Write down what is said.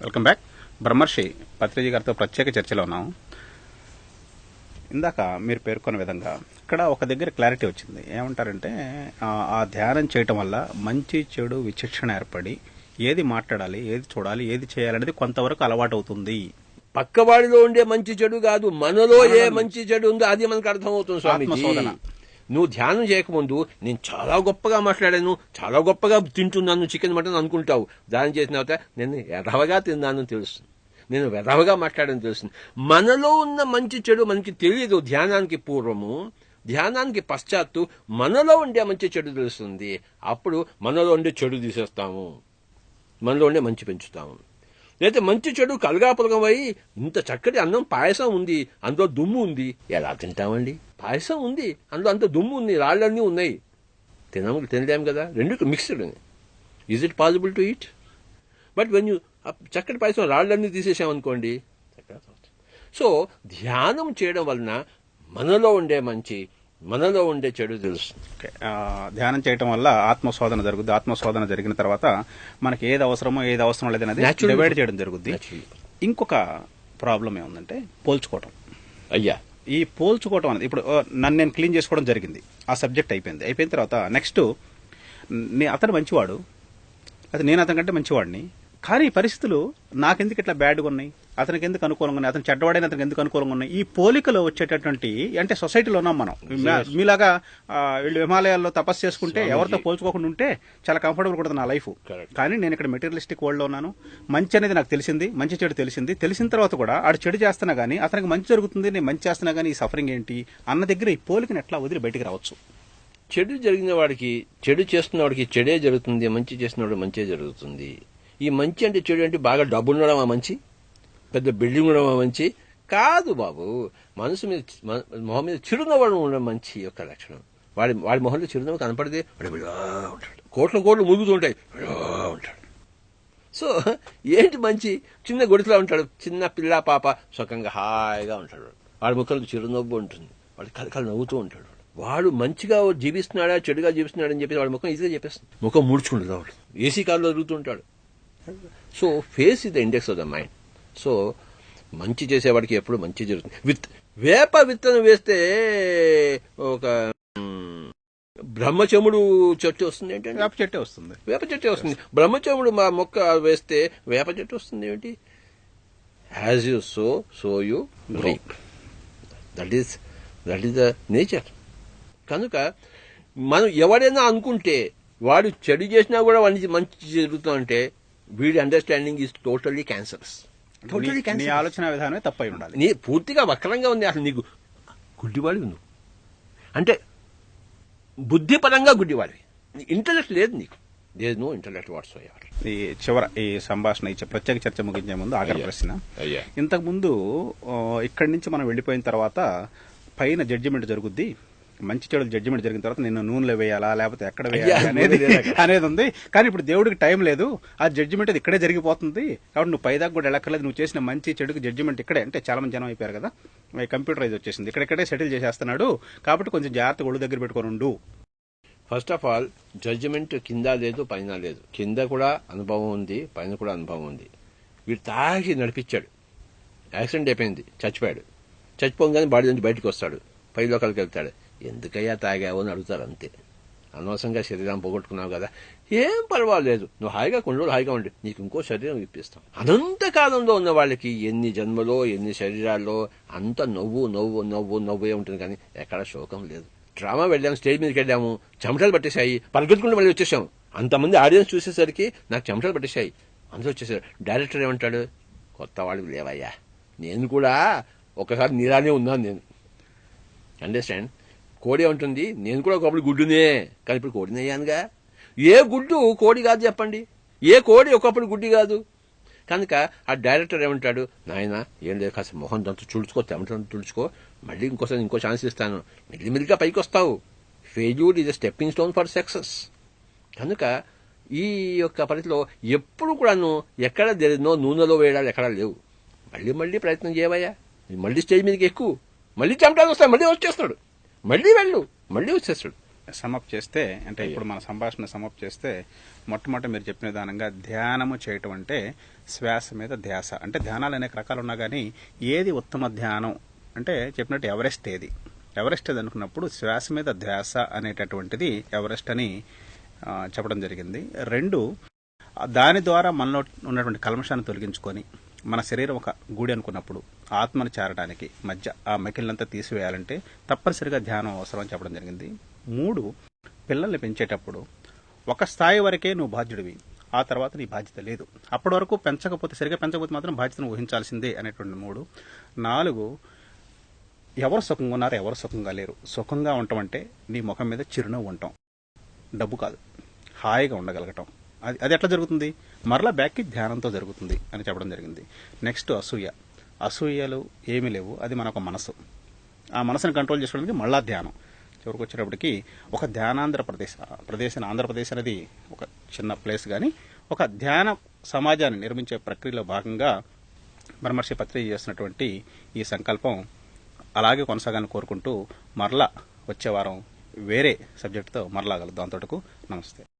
Welcome back. బ్రహ్మర్షి పత్రిజీ గారితో ప్రత్యేక చర్చలో ఉన్నాం. ఇందాక మీరు పేర్కొన్న విధంగా ఇక్కడ ఒక దగ్గర క్లారిటీ వచ్చింది. ఏమంటారంటే ఆ ధ్యానం చేయటం వల్ల మంచి చెడు విచక్షణ ఏర్పడి ఏది మాట్లాడాలి, ఏది చూడాలి, ఏది చేయాలనేది కొంతవరకు అలవాటు అవుతుంది. పక్కవాడిలో ఉండే మంచి చెడు కాదు, మనలో ఏ మంచి చెడు ఉందో అది మనకు అర్థమవుతుంది స్వామిజీ. నువ్వు ధ్యానం చేయకముందు నేను చాలా గొప్పగా మాట్లాడాను, చాలా గొప్పగా తింటున్నాను చికెన్ మటన్ అనుకుంటావు. ధ్యానం చేసిన తర్వాత నేను ఎదవగా తిన్నాను తెలుస్తుంది, నేను వెధవగా మాట్లాడని తెలుస్తుంది. మనలో ఉన్న మంచి చెడు మనకి తెలియదు. ధ్యానానికి పూర్వము, ధ్యానానికి పశ్చాత్తు మనలో ఉండే మంచి చెడు తెలుస్తుంది. అప్పుడు మనలో ఉండే చెడు తీసేస్తాము, మనలో ఉండే మంచి పెంచుతాము. లేకపోతే మంచి చెడు కలగాపులగం అయి ఇంత చక్కటి అన్నం పాయసం ఉంది, అందులో దుమ్ము ఉంది, ఎలా తింటామండి? పాయసం ఉంది, అందులో అంత దుమ్ము ఉంది, రాళ్ళన్నీ ఉన్నాయి, తినలేము కదా. రెండు mixed. Is it possible to eat? But when you చక్కటి పాయసం రాళ్ళన్నీ తీసేసామనుకోండి. సో ధ్యానం చేయడం వలన మనలో ఉండే మంచి, మనలో ఉండే చెడు తెలుస్తుంది. ధ్యానం చేయడం వల్ల ఆత్మశోధన జరుగుద్ది. ఆత్మశోధన జరిగిన తర్వాత మనకి ఏది అవసరమో ఏది అవసరం లేదనేది డివైడ్ చేయడం జరుగుద్ది. ఇంకొక ప్రాబ్లం ఏముందంటే పోల్చుకోవటం. అయ్యా, ఈ పోల్చుకోవటం అనేది ఇప్పుడు నన్ను నేను క్లీన్ చేసుకోవడం జరిగింది, ఆ సబ్జెక్ట్ అయిపోయిన తర్వాత నెక్స్ట్ అతను మంచివాడు, అది నేను అతని కంటే మంచివాడిని, కానీ ఈ పరిస్థితులు నాకెందుకు ఇట్లా బ్యాడ్గా ఉన్నాయి, అతనికి ఎందుకు అనుకూలంగా ఉన్నాయి, అతను చెడ్డవాడైన అతనికి ఎందుకు అనుకూలంగా ఉన్నాయి, ఈ పోలికలో వచ్చేటటువంటి అంటే సొసైటీలో ఉన్నాం మనం. మీలాగా వీళ్ళు హిమాలయాల్లో తపస్సు చేసుకుంటే ఎవరితో పోల్చుకోకుండా ఉంటే చాలా కంఫర్టబుల్ కూడా నా లైఫ్. కానీ నేను ఇక్కడ మెటీరియలిస్టిక్ వరల్డ్ లో ఉన్నాను. మంచి అనేది నాకు తెలిసింది, మంచి చెడు తెలిసిన తర్వాత కూడా ఆడు చెడు చేస్తున్నా గానీ అతనికి మంచి జరుగుతుంది, నేను మంచి చేస్తున్నా గానీ ఈ సఫరింగ్ ఏంటి అన్న దగ్గర ఈ పోలికను ఎట్లా వదిలి బయటికి రావచ్చు? చెడు జరిగిన వాడికి, చెడు చేస్తున్న వాడికి చెడే జరుగుతుంది, మంచి చేస్తున్న వాడు మంచే జరుగుతుంది. ఈ మంచి అంటే చెడు అంటే బాగా డబ్బు ఉండడమా మంచి, పెద్ద బిల్డింగ్ ఉండడమా మంచి కాదు బాబు. మనసు మీద, మొహం మీద చిరునవ్వు ఉండడం మంచి యొక్క లక్షణం. వాడి మొహంలో చిరునవ్వు కనపడితే వాడు ఉంటాడు, కోట్లు మురుగుతూ ఉంటాయి, ఉంటాడు. సో ఏంటి మంచి? చిన్న గుడిసెలో ఉంటాడు, చిన్న పిల్ల పాప సుఖంగా హాయిగా ఉంటాడు. వాడి ముఖంలో చిరునవ్వు ఉంటుంది, వాడు కలకలు నవ్వుతూ ఉంటాడు. వాడు మంచిగా జీవిస్తున్నాడా చెడుగా జీవిస్తున్నాడు అని చెప్పి వాడి ముఖం ఈజీగా చెప్పేస్తుంది. ముఖం ముడుచుకుంటుంది, వాడు ఏసీ కార్లో తిరుగుతూ ఉంటాడు. So face is the index of the mind. So మంచి చేసేవాడికి ఎప్పుడు మంచి జరుగుతుంది. వేప విత్తనం వేస్తే ఒక బ్రహ్మచముడు చెట్టు వస్తుంది ఏంటంటే వేప చెట్టే వస్తుంది, వేప చెట్టే వస్తుంది. బ్రహ్మచముడు మా మొక్క వేస్తే వేప చెట్టు వస్తుంది ఏమిటి? As you so you reap. That is the nature. కనుక మనం ఎవరైనా అనుకుంటే వాడు చెడు చేసినా కూడా వాడికి మంచి జరుగుతుందంటే వీడి అండర్స్టాండింగ్ ఈజ్ టోటల్లీ క్యాన్సరస్. నీ ఆలోచన విధానమే తప్పై ఉండాలి. నీ పూర్తిగా వక్రంగా ఉంది. అసలు నీకు గుడ్డివాడివి నువ్వు, అంటే బుద్ధిపరంగా గుడ్డివాడివి. ఇంటలెక్ట్ లేదు నీకు. There no intellect whatsoever. ఈ సంభాషణ ప్రత్యేక చర్చ ముగించే ముందు ఆఖరి ప్రశ్న. ఇంతకు ముందు ఇక్కడి నుంచి మనం వెళ్లిపోయిన తర్వాత పైన జడ్జిమెంట్ జరుగుద్ది, మంచి చెడు జడ్జిమెంట్ జరిగిన తర్వాత నిన్ను నూనెలో వేయాలా లేకపోతే ఎక్కడ వేయాలి అనేది ఉంది. కానీ ఇప్పుడు దేవుడికి టైం లేదు, ఆ జడ్జిమెంట్ అది ఇక్కడే జరిగిపోతుంది. కాబట్టి నువ్వు పైదాకా కూడా వెళ్ళక్కర్లేదు. నువ్వు చేసిన మంచి చెడుకి జడ్జిమెంట్ ఇక్కడే, అంటే చాలా మంది జనం అయిపోయారు కదా, కంప్యూటరైజ్ వచ్చేసింది, ఇక్కడే సెటిల్ చేసేస్తున్నాడు. కాబట్టి కొంచెం జాగ్రత్తగా ఒళ్ళు దగ్గర పెట్టుకొని ఉండు. ఫస్ట్ ఆఫ్ ఆల్ జడ్జిమెంట్ కింద లేదు, పైన లేదు. కింద కూడా అనుభవం ఉంది, పైన కూడా అనుభవం ఉంది. వీడు తాగి నడిపించాడు, యాక్సిడెంట్ అయిపోయింది, చచ్చిపోయాడు. చచ్చిపోగానే బాడీ నుంచి బయటకు వస్తాడు, పై లోకాలకి వెళ్తాడు. ఎందుకయ్యా తాగావు అని అడుగుతారు అంతే. అనవసరంగా శరీరం పోగొట్టుకున్నావు కదా, ఏం పర్వాలేదు, నువ్వు హాయిగా కొన్ని రోజులు హాయిగా ఉండి నీకు ఇంకో శరీరం ఇప్పిస్తాం. అనంతకాలంలో ఉన్న వాళ్ళకి ఎన్ని జన్మలో ఎన్ని శరీరాల్లో అంత నవ్వే ఉంటుంది, కానీ ఎక్కడ శోకం లేదు. డ్రామా వెళ్ళాము, స్టేజ్ మీదకి వెళ్ళాము, చెమటలు పట్టేశాయి, పరిగెత్తుకుంటూ మళ్ళీ వచ్చేసాము. అంతమంది ఆడియన్స్ చూసేసరికి నాకు చెమటలు పట్టేశాయి, అందరూ వచ్చేసారు. డైరెక్టర్ ఏమంటాడు? కొత్త వాళ్ళు లేవయ్యా, నేను కూడా ఒకసారి నీలానే ఉన్నాను నేను. అండర్స్టాండ్? కోడి ఉంటుంది, నేను కూడా ఒకప్పుడు గుడ్డునే, కానీ ఇప్పుడు కోడిని అయ్యానుగా. ఏ గుడ్డు కోడి కాదు చెప్పండి, ఏ కోడి ఒకప్పుడు గుడ్డి కాదు. కనుక ఆ డైరెక్టర్ ఏమంటాడు? నాయన ఏం లేదు, కాస్త మొహం దంతా తుడుచుకో, తెమటంతా తుడుచుకో, మళ్ళీ ఇంకోసారి ఇంకో ఛాన్స్ ఇస్తాను, మెల్లిమెల్లిగా పైకి వస్తావు. Failure is a stepping stone for success. కనుక ఈ యొక్క పరిధిలో ఎప్పుడు కూడాను ఎక్కడ నూనెలో వేయడాలు ఎక్కడా లేవు. మళ్ళీ ప్రయత్నం చేయవయ్యా, మళ్ళీ స్టేజ్ మీదకి ఎక్కువ, మళ్ళీ చెమటాలు వస్తాయి, మళ్ళీ వచ్చేస్తాడు, మళ్ళీ వెళ్ళు, మళ్ళీ వచ్చేస్తాడు. సమప్ చేస్తే అంటే ఇప్పుడు మన సంభాషణ సమప్ చేస్తే మొట్టమొదటి మీరు చెప్పిన విధానంగా ధ్యానము చేయటం అంటే శ్వాస మీద ధ్యాస. అంటే ధ్యానాలు అనేక రకాలు ఉన్నా కానీ ఏది ఉత్తమ ధ్యానం అంటే చెప్పినట్టు ఎవరెస్ట్ ఎవరెస్ట్ ఏది అనుకున్నప్పుడు శ్వాస మీద ధ్యాస అనేటటువంటిది ఎవరెస్ట్ అని చెప్పడం జరిగింది. 2, దాని ద్వారా మనలో ఉన్నటువంటి కల్మషాన్ని తొలగించుకొని మన శరీరం ఒక గూడి అనుకున్నప్పుడు ఆత్మను చేరడానికి మధ్య ఆ మకిలంతా తీసివేయాలంటే తప్పనిసరిగా ధ్యానం అవసరం అని చెప్పడం జరిగింది. 3, పిల్లల్ని పెంచేటప్పుడు ఒక స్థాయి వరకే నువ్వు బాధ్యుడివి, ఆ తర్వాత నీ బాధ్యత లేదు. అప్పటి వరకు సరిగా పెంచకపోతే మాత్రం బాధ్యతను ఊహించాల్సిందే అనేటువంటి 3. 4, ఎవరు సుఖంగా ఉన్నారు, ఎవరు సుఖంగా లేరు. సుఖంగా ఉండటం అంటే నీ ముఖం మీద చిరునవ్వు ఉండటం, డబ్బు కాదు, హాయిగా ఉండగలగటం. అది ఎట్లా జరుగుతుంది? మరలా బ్యాక్కి ధ్యానంతో జరుగుతుంది అని చెప్పడం జరిగింది. నెక్స్ట్ అసూయలు ఏమీ లేవు, అది మన ఒక మనసు. ఆ మనసుని కంట్రోల్ చేసుకోవడానికి మళ్ళా ధ్యానం. చివరికి వచ్చేటప్పటికి ఒక ధ్యానాంధ్రప్రదేశ్ ఆంధ్రప్రదేశ్ అనేది ఒక చిన్న ప్లేస్, కానీ ఒక ధ్యాన సమాజాన్ని నిర్మించే ప్రక్రియలో భాగంగా బ్రహ్మర్షి పత్రిక చేస్తున్నటువంటి ఈ సంకల్పం అలాగే కొనసాగాలని కోరుకుంటూ మరలా వచ్చే వారం వేరే సబ్జెక్టుతో మరలా కలుద్దాం. అంతవరకు నమస్తే.